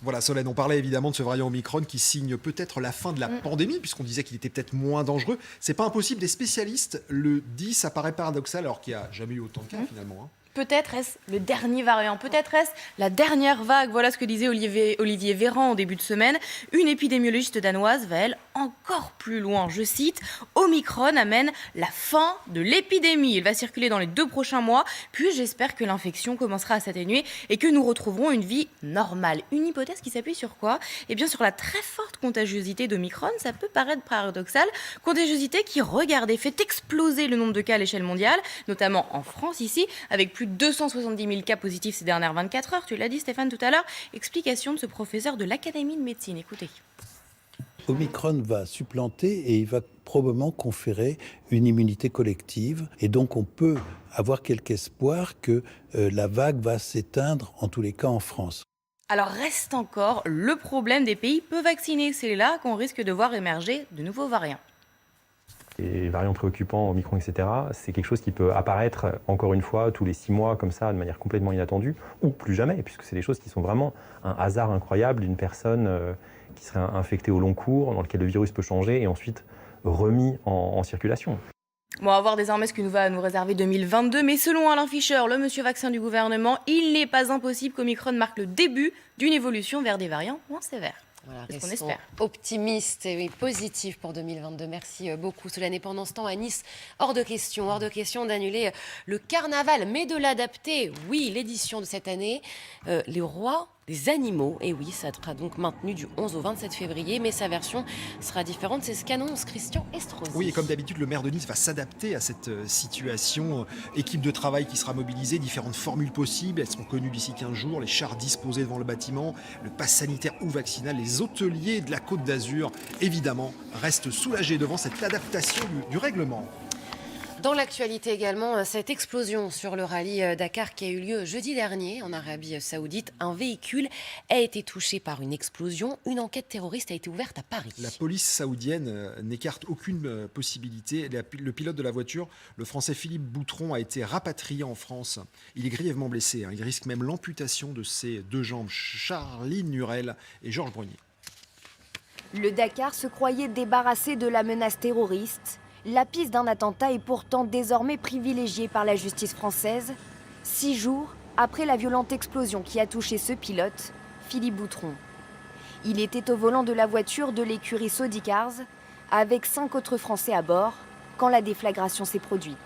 Voilà, Solène, on parlait évidemment de ce variant Omicron qui signe peut-être la fin de la pandémie, puisqu'on disait qu'il était peut-être moins dangereux. C'est pas impossible, des spécialistes le disent, ça paraît paradoxal, alors qu'il n'y a jamais eu autant de cas finalement, hein. Peut-être est-ce le dernier variant, peut-être est-ce la dernière vague. Voilà ce que disait Olivier Véran en début de semaine. Une épidémiologiste danoise va, elle, encore plus loin. Je cite, Omicron amène la fin de l'épidémie. Il va circuler dans les 2 prochains mois, puis j'espère que l'infection commencera à s'atténuer et que nous retrouverons une vie normale. Une hypothèse qui s'appuie sur quoi? Eh bien sur la très forte contagiosité d'Omicron. Ça peut paraître paradoxal. Contagiosité qui, regardez, fait exploser le nombre de cas à l'échelle mondiale, notamment en France ici, avec plus de 270 000 cas positifs ces dernières 24 heures. Tu l'as dit Stéphane tout à l'heure. Explication de ce professeur de l'Académie de médecine. Écoutez. Omicron va supplanter et il va probablement conférer une immunité collective. Et donc on peut avoir quelque espoir que la vague va s'éteindre, en tous les cas en France. Alors reste encore le problème des pays peu vaccinés. C'est là qu'on risque de voir émerger de nouveaux variants. Les variants préoccupants, Omicron, etc., c'est quelque chose qui peut apparaître, encore une fois, tous les 6 mois, comme ça, de manière complètement inattendue, ou plus jamais, puisque c'est des choses qui sont vraiment un hasard incroyable d'une personne qui serait infectée au long cours, dans lequel le virus peut changer, et ensuite remis en circulation. Bon, on va voir désormais ce que va nous réserver 2022, mais selon Alain Fischer, le monsieur vaccin du gouvernement, il n'est pas impossible qu'Omicron marque le début d'une évolution vers des variants moins sévères. Voilà, C'est ce qu'on restons espère. optimistes et positifs pour 2022. Merci beaucoup, Solène. Et pendant ce temps, à Nice, hors de question d'annuler le carnaval, mais de l'adapter. Oui, l'édition de cette année, les rois des animaux. Et oui, ça sera donc maintenu du 11 au 27 février, mais sa version sera différente. C'est ce qu'annonce Christian Estrosi. Oui, et comme d'habitude, le maire de Nice va s'adapter à cette situation. Équipe de travail qui sera mobilisée, différentes formules possibles. Elles seront connues d'ici 15 jours. Les chars disposés devant le bâtiment, le pass sanitaire ou vaccinal, les hôteliers de la Côte d'Azur, évidemment, restent soulagés devant cette adaptation du règlement. Dans l'actualité également, cette explosion sur le rallye Dakar qui a eu lieu jeudi dernier en Arabie Saoudite. Un véhicule a été touché par une explosion. Une enquête terroriste a été ouverte à Paris. La police saoudienne n'écarte aucune possibilité. Le pilote de la voiture, le Français Philippe Boutron, a été rapatrié en France. Il est grièvement blessé. Il risque même l'amputation de ses 2 jambes. Charline Nurel et Georges Brunier. Le Dakar se croyait débarrassé de la menace terroriste. La piste d'un attentat est pourtant désormais privilégiée par la justice française, 6 jours après la violente explosion qui a touché ce pilote, Philippe Boutron. Il était au volant de la voiture de l'écurie Saudi Cars, avec 5 autres Français à bord, quand la déflagration s'est produite.